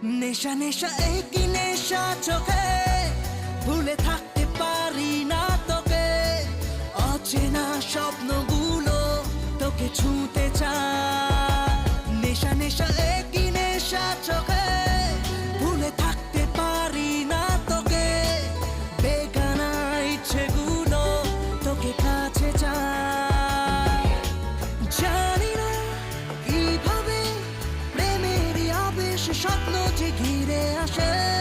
নেশা নেশা একই নেশা চোখে, ভুলে থাকতে পারি না তোকে। অচেনা স্বপ্নগুলো তোকে ছুঁতে চায়। নেশা নেশা একই নেশা চোখে, ভুলে থাকতে পারি না তোকে। বেগানা ইচ্ছেগুলো তোকে কাছে চায়। জানি না কিভাবে প্রেমেরই আবেশ স্বপ্ন যে ঘিরে আসে।